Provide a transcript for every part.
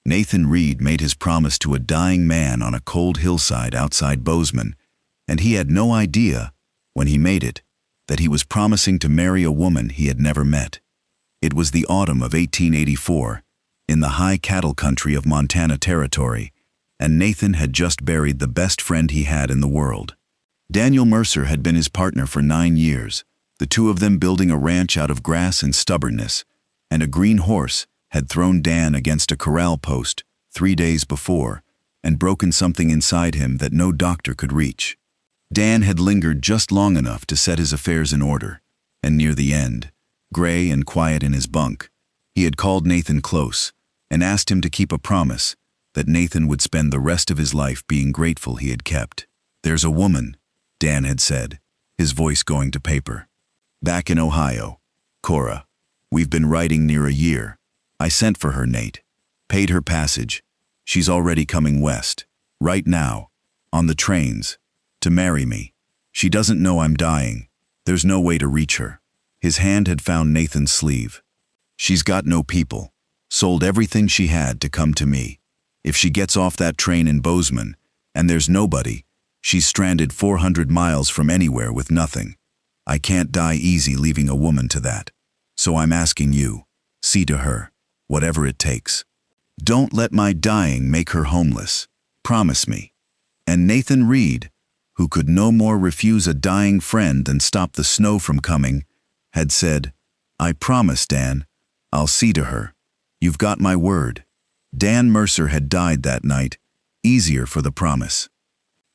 Nathan Reed made his promise to a dying man on a cold hillside outside Bozeman, and he had no idea, when he made it, that he was promising to marry a woman he had never met. It was the autumn of 1884, in the high cattle country of Montana Territory, and Nathan had just buried the best friend he had in the world. Daniel Mercer had been his partner for 9 years, the two of them building a ranch out of grass and stubbornness, and a green horse had thrown Dan against a corral post 3 days before and broken something inside him that no doctor could reach. Dan had lingered just long enough to set his affairs in order, and near the end, gray and quiet in his bunk, he had called Nathan close and asked him to keep a promise that Nathan would spend the rest of his life being grateful he had kept. "There's a woman," Dan had said, his voice going to paper. "Back in Ohio. Cora. We've been writing near a year. I sent for her, Nate. Paid her passage. She's already coming west. Right now. On the trains. To marry me. She doesn't know I'm dying. There's no way to reach her." His hand had found Nathan's sleeve. "She's got no people. Sold everything she had to come to me. If she gets off that train in Bozeman, and there's nobody, she's stranded 400 miles from anywhere with nothing. I can't die easy leaving a woman to that. So I'm asking you, see to her, whatever it takes. Don't let my dying make her homeless. Promise me." And Nathan Reed, who could no more refuse a dying friend than stop the snow from coming, had said, "I promise, Dan. I'll see to her. You've got my word." Dan Mercer had died that night, easier for the promise.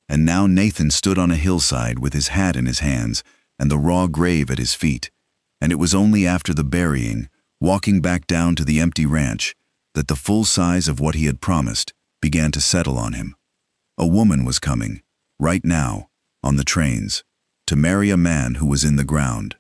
And now Nathan stood on a hillside with his hat in his hands and the raw grave at his feet, and it was only after the burying, walking back down to the empty ranch, that the full size of what he had promised began to settle on him. A woman was coming, right now, on the trains, to marry a man who was in the ground.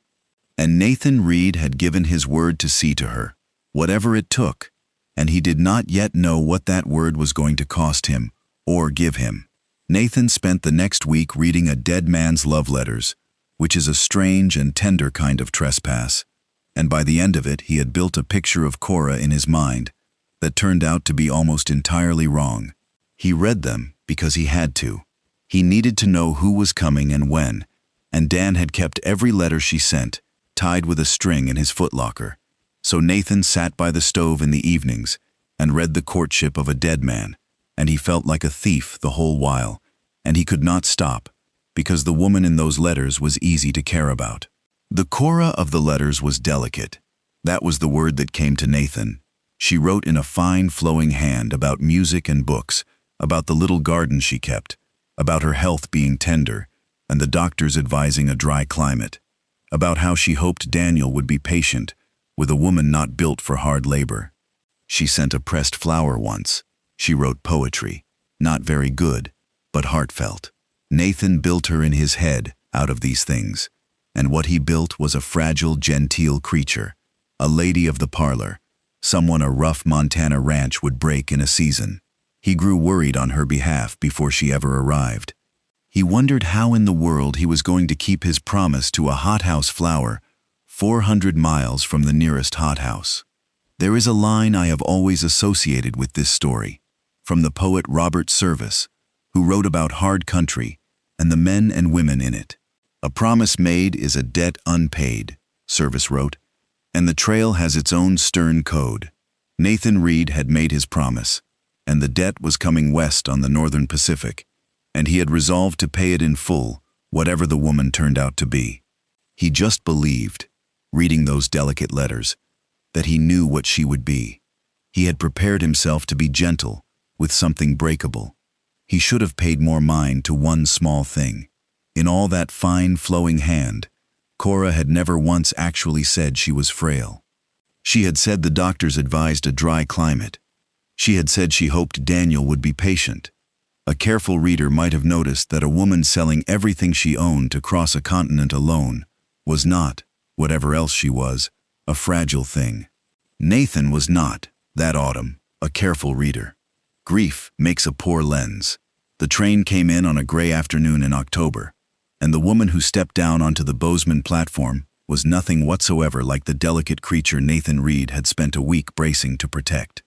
And Nathan Reed had given his word to see to her, whatever it took, and he did not yet know what that word was going to cost him or give him. Nathan spent the next week reading a dead man's love letters, which is a strange and tender kind of trespass, and by the end of it he had built a picture of Cora in his mind that turned out to be almost entirely wrong. He read them because he had to. He needed to know who was coming and when, and Dan had kept every letter she sent, tied with a string in his footlocker. So Nathan sat by the stove in the evenings and read the courtship of a dead man, and he felt like a thief the whole while, and he could not stop, because the woman in those letters was easy to care about. The Cora of the letters was delicate. That was the word that came to Nathan. She wrote in a fine, flowing hand about music and books, about the little garden she kept, about her health being tender, and the doctors advising a dry climate, about how she hoped Daniel would be patient, with a woman not built for hard labor. She sent a pressed flower once. She wrote poetry, not very good, but heartfelt. Nathan built her in his head out of these things, and what he built was a fragile, genteel creature, a lady of the parlor, someone a rough Montana ranch would break in a season. He grew worried on her behalf before she ever arrived. He wondered how in the world he was going to keep his promise to a hothouse flower 400 miles from the nearest hothouse. There is a line I have always associated with this story, from the poet Robert Service, who wrote about hard country and the men and women in it. "A promise made is a debt unpaid," Service wrote, and the trail has its own stern code. Nathan Reed had made his promise, and the debt was coming west on the Northern Pacific, and he had resolved to pay it in full, whatever the woman turned out to be. He just believed, reading those delicate letters, that he knew what she would be. He had prepared himself to be gentle with something breakable. He should have paid more mind to one small thing. In all that fine, flowing hand, Cora had never once actually said she was frail. She had said the doctors advised a dry climate. She had said she hoped Daniel would be patient. A careful reader might have noticed that a woman selling everything she owned to cross a continent alone was not, whatever else she was, a fragile thing. Nathan was not, that autumn, a careful reader. Grief makes a poor lens. The train came in on a gray afternoon in October, and the woman who stepped down onto the Bozeman platform was nothing whatsoever like the delicate creature Nathan Reed had spent a week bracing to protect.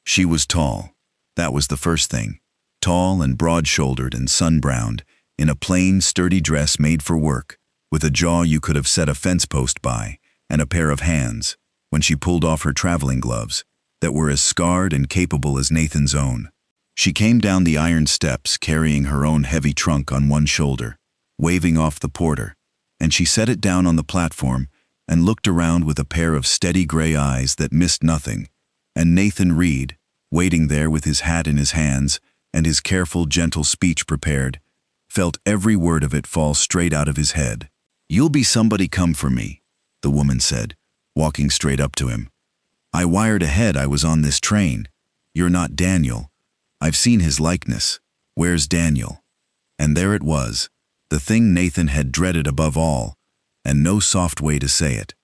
She was tall. That was the first thing. Tall and broad-shouldered and sun-browned, in a plain, sturdy dress made for work, with a jaw you could have set a fence post by, and a pair of hands, when she pulled off her traveling gloves, that were as scarred and capable as Nathan's own. She came down the iron steps carrying her own heavy trunk on one shoulder, waving off the porter, and she set it down on the platform and looked around with a pair of steady gray eyes that missed nothing, and Nathan Reed, waiting there with his hat in his hands and his careful, gentle speech prepared, felt every word of it fall straight out of his head. "You'll be somebody come for me," the woman said, walking straight up to him. "I wired ahead I was on this train. You're not Daniel. I've seen his likeness. Where's Daniel?" And there it was, the thing Nathan had dreaded above all, and no soft way to say it.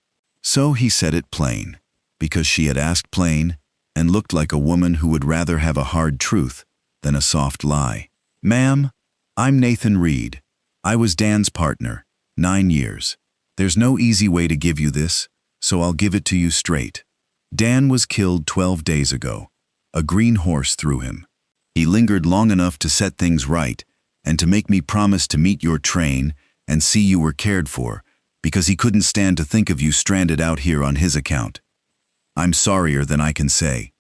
So he said it plain, because she had asked plain, and looked like a woman who would rather have a hard truth than a soft lie. "Ma'am, I'm Nathan Reed. I was Dan's partner, 9 years. There's no easy way to give you this, so I'll give it to you straight. Dan was killed 12 days ago. A green horse threw him. He lingered long enough to set things right and to make me promise to meet your train and see you were cared for, because he couldn't stand to think of you stranded out here on his account. I'm sorrier than I can say.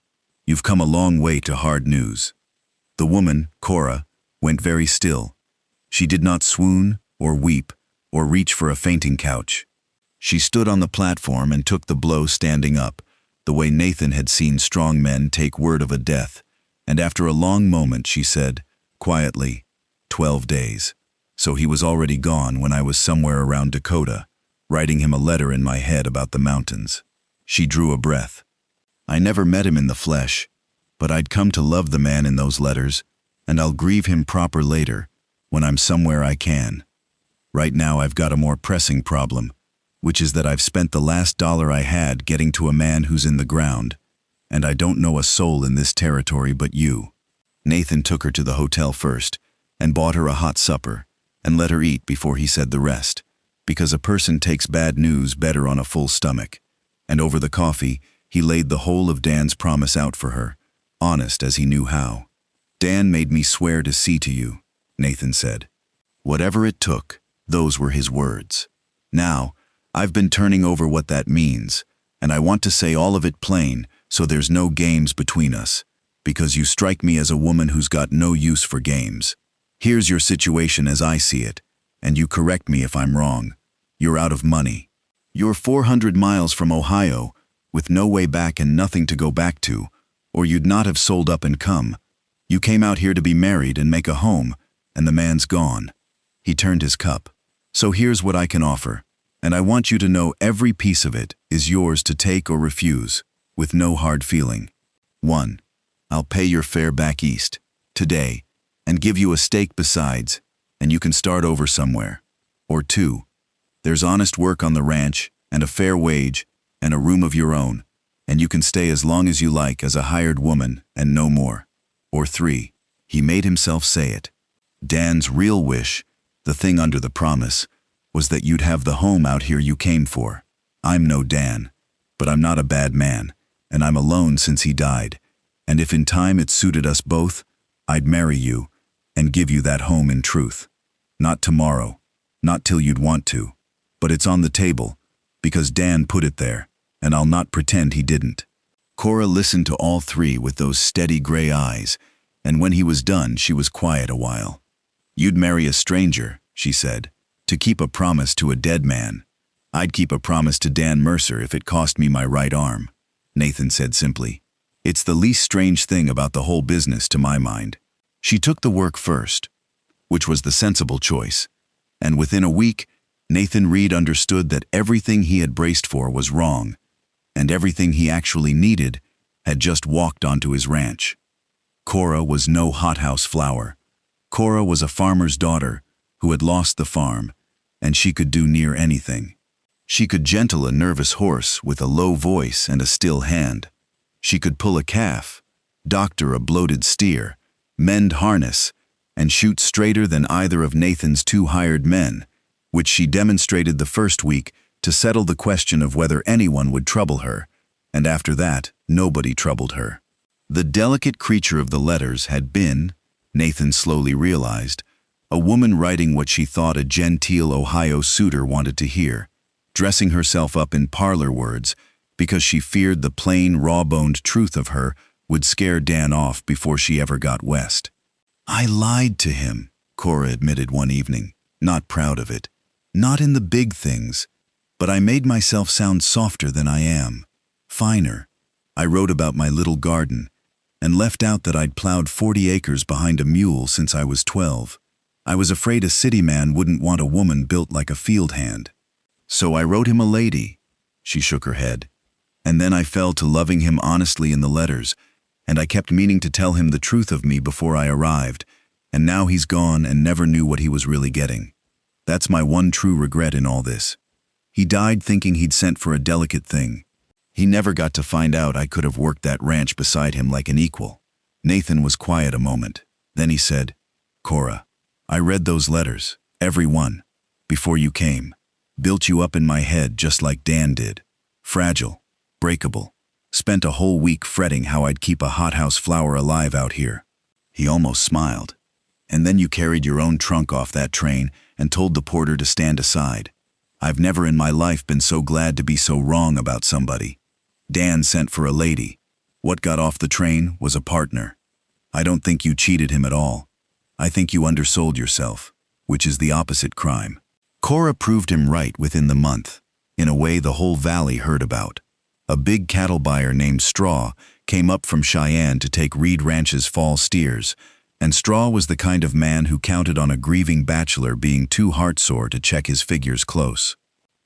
You've come a long way to hard news." The woman, Cora, went very still. She did not swoon or weep or reach for a fainting couch. She stood on the platform and took the blow standing up, the way Nathan had seen strong men take word of a death, and after a long moment she said, quietly, 12 days. So he was already gone when I was somewhere around Dakota, writing him a letter in my head about the mountains. She drew a breath. I never met him in the flesh, but I'd come to love the man in those letters, and I'll grieve him proper later, when I'm somewhere I can. Right now I've got a more pressing problem, which is that I've spent the last dollar I had getting to a man who's in the ground, and I don't know a soul in this territory but you. Nathan took her to the hotel first, and bought her a hot supper, and let her eat before he said the rest, because a person takes bad news better on a full stomach. And over the coffee, he laid the whole of Dan's promise out for her, honest as he knew how. "Dan made me swear to see to you," Nathan said. Whatever it took, those were his words. Now, I've been turning over what that means, and I want to say all of it plain so there's no games between us, because you strike me as a woman who's got no use for games. Here's your situation as I see it, and you correct me if I'm wrong. You're out of money. You're 400 miles from Ohio, with no way back and nothing to go back to, or you'd not have sold up and come. You came out here to be married and make a home, and the man's gone. He turned his cup. So here's what I can offer, and I want you to know every piece of it is yours to take or refuse, with no hard feeling. 1. I'll pay your fare back east, today, and give you a stake besides, and you can start over somewhere. Or 2. There's honest work on the ranch, and a fair wage, and a room of your own, and you can stay as long as you like as a hired woman and no more. Or 3. He made himself say it. Dan's real wish, the thing under the promise, was that you'd have the home out here you came for. I'm no Dan, but I'm not a bad man, and I'm alone since he died, and if in time it suited us both, I'd marry you and give you that home in truth. Not tomorrow, not till you'd want to, but it's on the table, because Dan put it there, and I'll not pretend he didn't. Cora listened to all three with those steady gray eyes, and when he was done, she was quiet a while. You'd marry a stranger, she said, to keep a promise to a dead man. I'd keep a promise to Dan Mercer if it cost me my right arm, Nathan said simply. It's the least strange thing about the whole business to my mind. She took the work first, which was the sensible choice, and within a week, Nathan Reed understood that everything he had braced for was wrong, and everything he actually needed had just walked onto his ranch. Cora was no hothouse flower. Cora was a farmer's daughter who had lost the farm, and she could do near anything. She could gentle a nervous horse with a low voice and a still hand. She could pull a calf, doctor a bloated steer, mend harness, and shoot straighter than either of Nathan's 2 hired men, which she demonstrated the first week to settle the question of whether anyone would trouble her, and after that, nobody troubled her. The delicate creature of the letters had been, Nathan slowly realized, a woman writing what she thought a genteel Ohio suitor wanted to hear, dressing herself up in parlor words because she feared the plain, raw-boned truth of her would scare Dan off before she ever got west. "I lied to him," Cora admitted one evening, not proud of it. "Not in the big things, but I made myself sound softer than I am, finer. I wrote about my little garden, and left out that I'd plowed 40 acres behind a mule since I was 12. I was afraid a city man wouldn't want a woman built like a field hand. So I wrote him a lady." She shook her head. "And then I fell to loving him honestly in the letters, and I kept meaning to tell him the truth of me before I arrived, and now he's gone and never knew what he was really getting. That's my one true regret in all this. He died thinking he'd sent for a delicate thing. He never got to find out I could have worked that ranch beside him like an equal." Nathan was quiet a moment. Then he said, "Cora, I read those letters, every one, before you came. Built you up in my head just like Dan did. Fragile, breakable. Spent a whole week fretting how I'd keep a hothouse flower alive out here." He almost smiled. "And then you carried your own trunk off that train and told the porter to stand aside. I've never in my life been so glad to be so wrong about somebody. Dan sent for a lady. What got off the train was a partner. I don't think you cheated him at all. I think you undersold yourself, which is the opposite crime." Cora proved him right within the month, in a way the whole valley heard about. A big cattle buyer named Straw came up from Cheyenne to take Reed Ranch's fall steers, and Straw was the kind of man who counted on a grieving bachelor being too heartsore to check his figures close.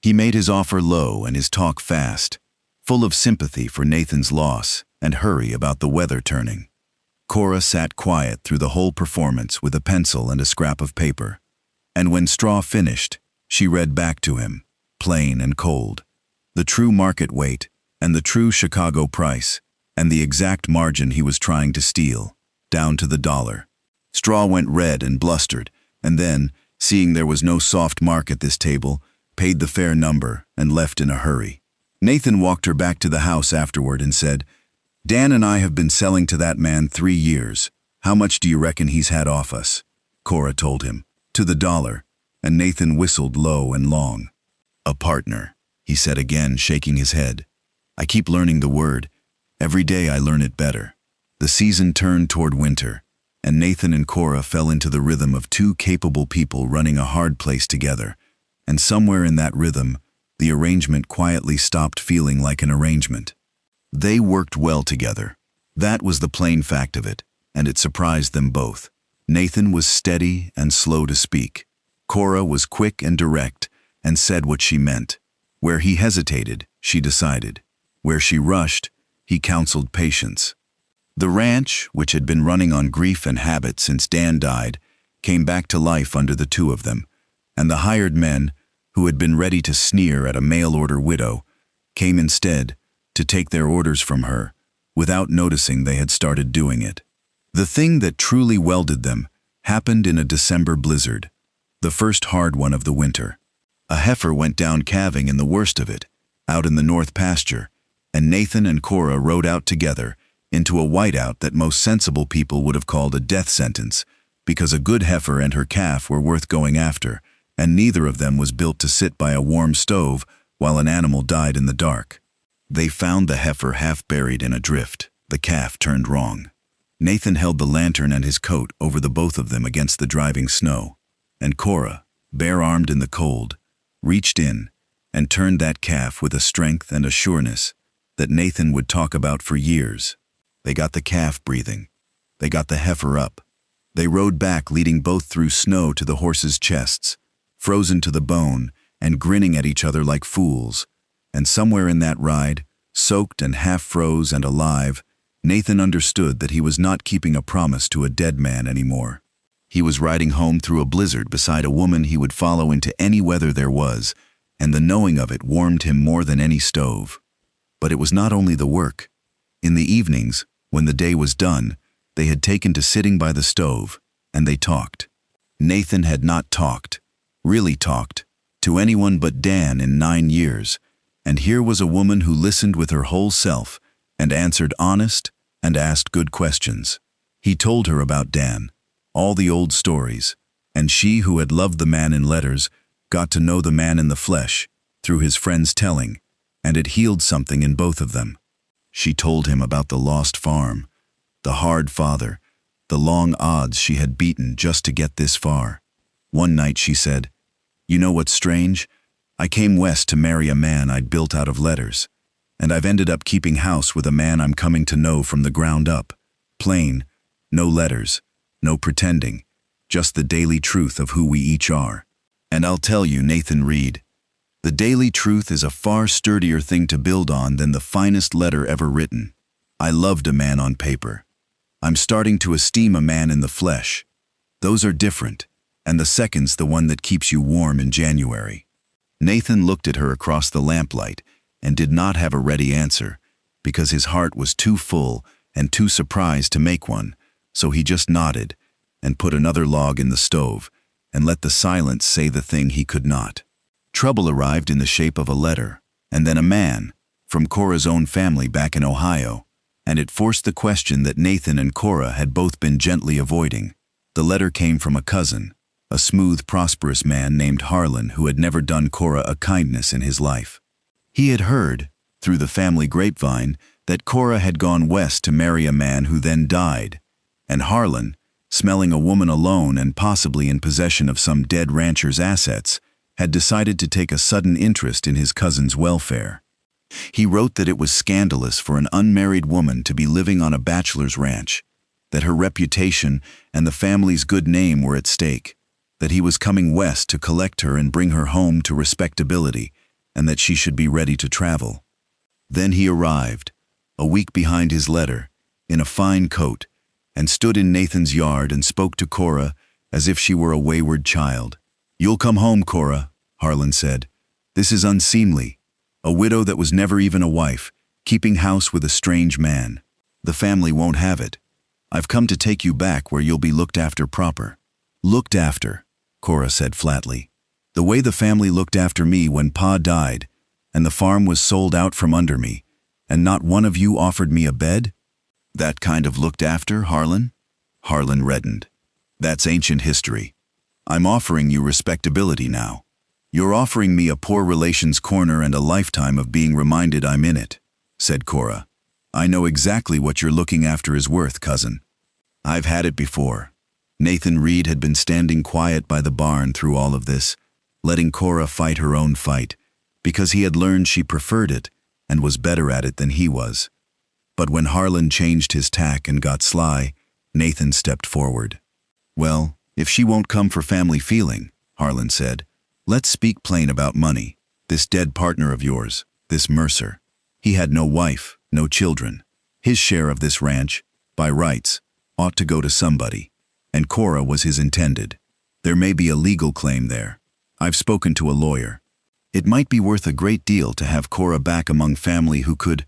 He made his offer low and his talk fast, full of sympathy for Nathan's loss and hurry about the weather turning. Cora sat quiet through the whole performance with a pencil and a scrap of paper, and when Straw finished, she read back to him, plain and cold, the true market weight and the true Chicago price and the exact margin he was trying to steal, down to the dollar. Straw went red and blustered, and then, seeing there was no soft mark at this table, paid the fair number and left in a hurry. Nathan walked her back to the house afterward and said, "Dan and I have been selling to that man 3 years. How much do you reckon he's had off us?" Cora told him, "To the dollar," and Nathan whistled low and long. "A partner," he said again, shaking his head. "I keep learning the word. Every day I learn it better." The season turned toward winter, and Nathan and Cora fell into the rhythm of two capable people running a hard place together, and somewhere in that rhythm, the arrangement quietly stopped feeling like an arrangement. They worked well together. That was the plain fact of it, and it surprised them both. Nathan was steady and slow to speak. Cora was quick and direct, and said what she meant. Where he hesitated, she decided. Where she rushed, he counseled patience. The ranch, which had been running on grief and habit since Dan died, came back to life under the two of them, and the hired men, who had been ready to sneer at a mail-order widow, came instead to take their orders from her, without noticing they had started doing it. The thing that truly welded them happened in a December blizzard, the first hard one of the winter. A heifer went down calving in the worst of it, out in the north pasture, and Nathan and Cora rode out together into a whiteout that most sensible people would have called a death sentence, because a good heifer and her calf were worth going after, and neither of them was built to sit by a warm stove while an animal died in the dark. They found the heifer half buried in a drift, the calf turned wrong. Nathan held the lantern and his coat over the both of them against the driving snow, and Cora, bare-armed in the cold, reached in and turned that calf with a strength and a sureness that Nathan would talk about for years. They got the calf breathing. They got the heifer up. They rode back, leading both through snow to the horses' chests, frozen to the bone and grinning at each other like fools. And somewhere in that ride, soaked and half-froze and alive, Nathan understood that he was not keeping a promise to a dead man anymore. He was riding home through a blizzard beside a woman he would follow into any weather there was, and the knowing of it warmed him more than any stove. But it was not only the work. In the evenings, when the day was done, they had taken to sitting by the stove, and they talked. Nathan had not talked, really talked, to anyone but Dan in 9 years, and here was a woman who listened with her whole self and answered honest, and asked good questions. He told her about Dan, all the old stories, and she, who had loved the man in letters, got to know the man in the flesh through his friends' telling, and it healed something in both of them. She told him about the lost farm, the hard father, the long odds she had beaten just to get this far. One night she said, "You know what's strange? I came west to marry a man I'd built out of letters, and I've ended up keeping house with a man I'm coming to know from the ground up. Plain, no letters, no pretending, just the daily truth of who we each are. And I'll tell you, Nathan Reed, the daily truth is a far sturdier thing to build on than the finest letter ever written. I loved a man on paper. I'm starting to esteem a man in the flesh. Those are different, and the second's the one that keeps you warm in January." Nathan looked at her across the lamplight and did not have a ready answer, because his heart was too full and too surprised to make one, so he just nodded and put another log in the stove and let the silence say the thing he could not. Trouble arrived in the shape of a letter, and then a man, from Cora's own family back in Ohio, and it forced the question that Nathan and Cora had both been gently avoiding. The letter came from a cousin, a smooth, prosperous man named Harlan, who had never done Cora a kindness in his life. He had heard, through the family grapevine, that Cora had gone west to marry a man who then died, and Harlan, smelling a woman alone and possibly in possession of some dead rancher's assets, had decided to take a sudden interest in his cousin's welfare. He wrote that it was scandalous for an unmarried woman to be living on a bachelor's ranch, that her reputation and the family's good name were at stake, that he was coming west to collect her and bring her home to respectability, and that she should be ready to travel. Then he arrived, a week behind his letter, in a fine coat, and stood in Nathan's yard and spoke to Cora as if she were a wayward child. "You'll come home, Cora," Harlan said. "This is unseemly. A widow that was never even a wife, keeping house with a strange man. The family won't have it. I've come to take you back where you'll be looked after proper." "Looked after," Cora said flatly. "The way the family looked after me when Pa died, and the farm was sold out from under me, and not one of you offered me a bed? That kind of looked after, Harlan?" Harlan reddened. "That's ancient history. I'm offering you respectability now. You're offering me a poor relations corner and a lifetime of being reminded I'm in it," said Cora. "I know exactly what you're looking after is worth, cousin. I've had it before." Nathan Reed had been standing quiet by the barn through all of this, letting Cora fight her own fight, because he had learned she preferred it and was better at it than he was. But when Harlan changed his tack and got sly, Nathan stepped forward. "Well, if she won't come for family feeling," Harlan said, "let's speak plain about money. This dead partner of yours, this Mercer, he had no wife, no children. His share of this ranch, by rights, ought to go to somebody, and Cora was his intended. There may be a legal claim there. I've spoken to a lawyer. It might be worth a great deal to have Cora back among family who could,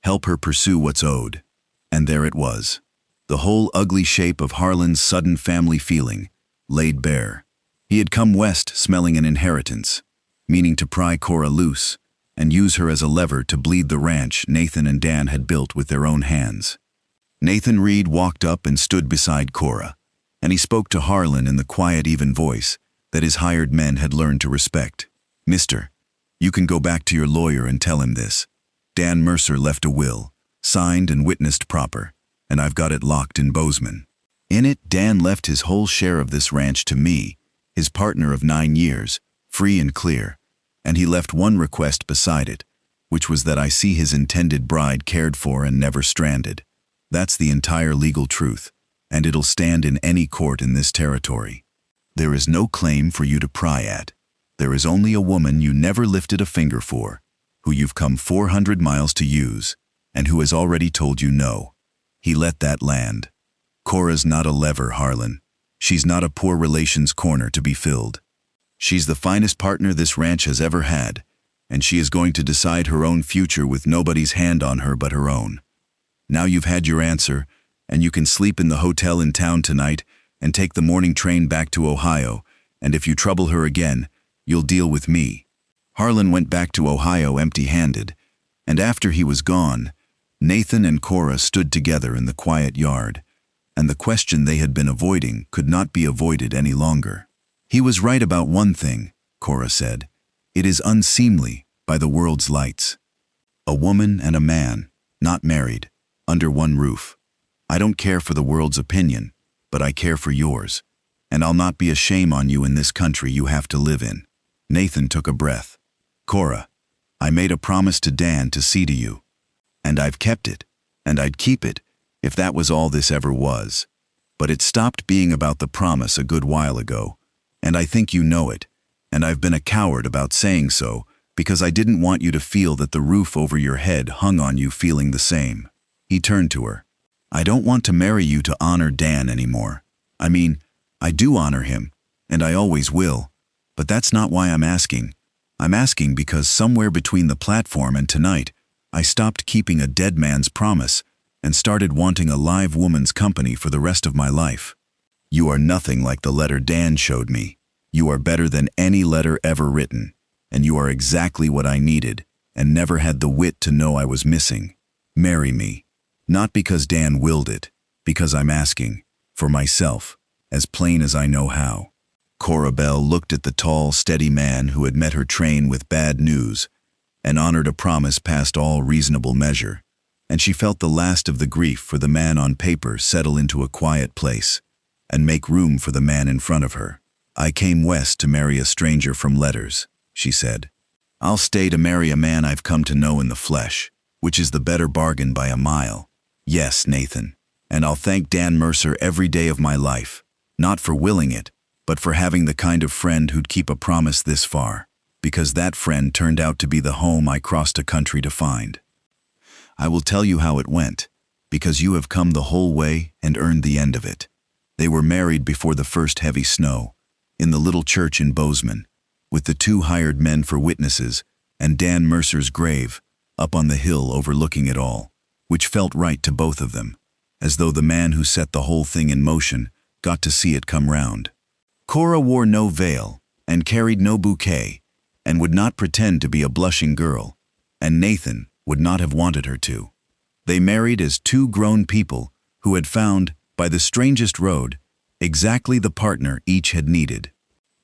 help her pursue what's owed." And there it was, the whole ugly shape of Harlan's sudden family feeling, laid bare. He had come west smelling an inheritance, meaning to pry Cora loose and use her as a lever to bleed the ranch Nathan and Dan had built with their own hands. Nathan Reed walked up and stood beside Cora, and he spoke to Harlan in the quiet, even voice that his hired men had learned to respect. "Mister, you can go back to your lawyer and tell him this. Dan Mercer left a will, signed and witnessed proper, and I've got it locked in Bozeman. In it, Dan left his whole share of this ranch to me, his partner of 9 years, free and clear, and he left one request beside it, which was that I see his intended bride cared for and never stranded. That's the entire legal truth, and it'll stand in any court in this territory. There is no claim for you to pry at. There is only a woman you never lifted a finger for, who you've come 400 miles to use, and who has already told you no." He let that land. "Cora's not a lever, Harlan. She's not a poor relations corner to be filled. She's the finest partner this ranch has ever had, and she is going to decide her own future with nobody's hand on her but her own. Now you've had your answer, and you can sleep in the hotel in town tonight and take the morning train back to Ohio, and if you trouble her again, you'll deal with me." Harlan went back to Ohio empty-handed, and after he was gone, Nathan and Cora stood together in the quiet yard, and the question they had been avoiding could not be avoided any longer. "He was right about one thing," Cora said. "It is unseemly by the world's lights. A woman and a man, not married, under one roof. I don't care for the world's opinion, but I care for yours, and I'll not be a shame on you in this country you have to live in." Nathan took a breath. "Cora, I made a promise to Dan to see to you, and I've kept it, and I'd keep it if that was all this ever was. But it stopped being about the promise a good while ago, and I think you know it, and I've been a coward about saying so because I didn't want you to feel that the roof over your head hung on you feeling the same." He turned to her. "I don't want to marry you to honor Dan anymore. I mean, I do honor him, and I always will, but that's not why I'm asking. I'm asking because somewhere between the platform and tonight, I stopped keeping a dead man's promise and started wanting a live woman's company for the rest of my life. You are nothing like the letter Dan showed me. You are better than any letter ever written, and you are exactly what I needed and never had the wit to know I was missing. Marry me. Not because Dan willed it, because I'm asking, for myself, as plain as I know how." Cora Bell looked at the tall, steady man who had met her train with bad news and honored a promise past all reasonable measure, and she felt the last of the grief for the man on paper settle into a quiet place and make room for the man in front of her. "I came west to marry a stranger from letters," she said. "I'll stay to marry a man I've come to know in the flesh, which is the better bargain by a mile. Yes, Nathan, and I'll thank Dan Mercer every day of my life, not for willing it, but for having the kind of friend who'd keep a promise this far, because that friend turned out to be the home I crossed a country to find. I will tell you how it went, because you have come the whole way and earned the end of it. They were married before the first heavy snow, in the little church in Bozeman, with the 2 hired men for witnesses and Dan Mercer's grave up on the hill overlooking it all, which felt right to both of them, as though the man who set the whole thing in motion got to see it come round. Cora wore no veil and carried no bouquet and would not pretend to be a blushing girl, and Nathan would not have wanted her to. They married as 2 grown people who had found, by the strangest road, exactly the partner each had needed.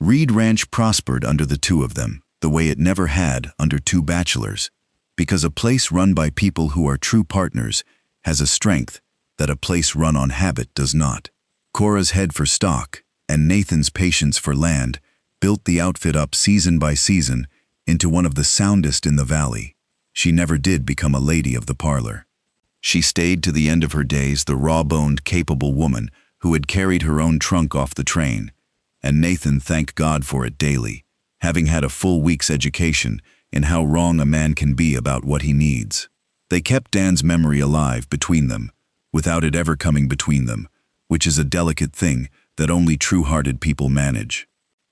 Reed Ranch prospered under the 2 of them, the way it never had under 2 bachelors, because a place run by people who are true partners has a strength that a place run on habit does not. Cora's head for stock and Nathan's patience for land built the outfit up season by season into one of the soundest in the valley. She never did become a lady of the parlor. She stayed to the end of her days the raw-boned, capable woman who had carried her own trunk off the train, and Nathan thanked God for it daily, having had a full week's education in how wrong a man can be about what he needs. They kept Dan's memory alive between them, without it ever coming between them, which is a delicate thing that only true-hearted people manage.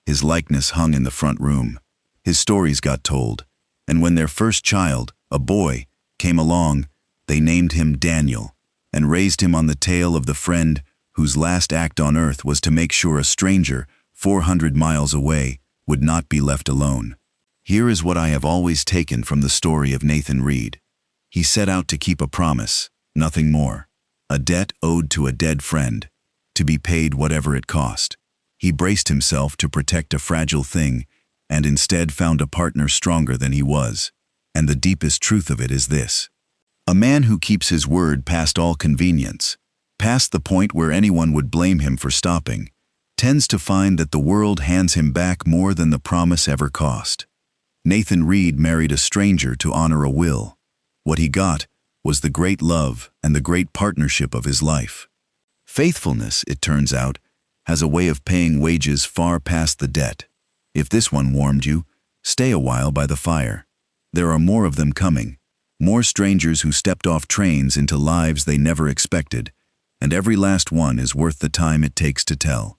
His likeness hung in the front room. His stories got told, and when their first child, a boy, came along, they named him Daniel and raised him on the tale of the friend whose last act on earth was to make sure a stranger 400 miles away would not be left alone. Here is what I have always taken from the story of Nathan Reed. He set out to keep a promise, nothing more. A debt owed to a dead friend, to be paid whatever it cost. He braced himself to protect a fragile thing and instead found a partner stronger than he was. And the deepest truth of it is this: a man who keeps his word past all convenience, past the point where anyone would blame him for stopping, tends to find that the world hands him back more than the promise ever cost. Nathan Reed married a stranger to honor a will. What he got was the great love and the great partnership of his life. Faithfulness, it turns out, has a way of paying wages far past the debt. If this one warmed you, stay a while by the fire. There are more of them coming, more strangers who stepped off trains into lives they never expected, and every last one is worth the time it takes to tell.